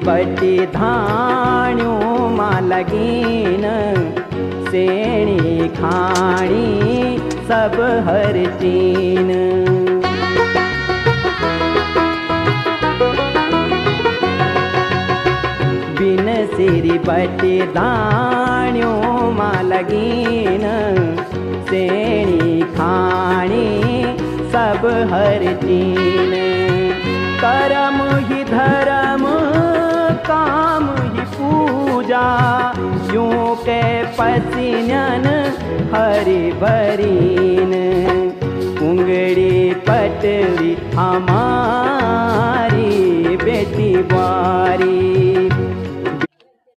बटी धाण्यों मा लगीन सेणी खाणी सब हर चीन। बिन सिरी बटी धाण्यों मा लगीन सेणी खाणी सब हर चीन। कर्म ही धर्म काम ही पूजा यूं के पसीनन हरि भरीन। उंगड़ी पटली हमारी बेटी बारी